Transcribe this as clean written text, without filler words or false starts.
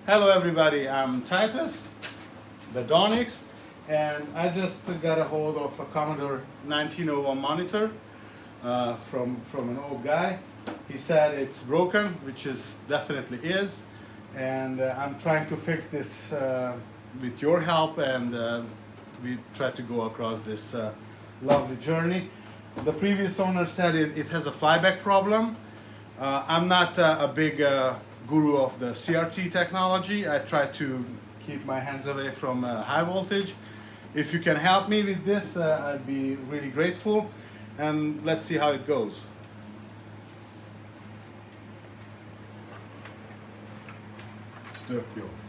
Hello everybody, I'm Titus, the Donix, and I just got a hold of a Commodore 1901 monitor from an old guy. He said it's broken, which is definitely is, and I'm trying to fix this with your help, and we try to go across this lovely journey. The previous owner said it has a flyback problem. I'm not a big guru of the CRT technology. I try to keep my hands away from high voltage. If you can help me with this, I'd be really grateful. And let's see how it goes. Tök jó.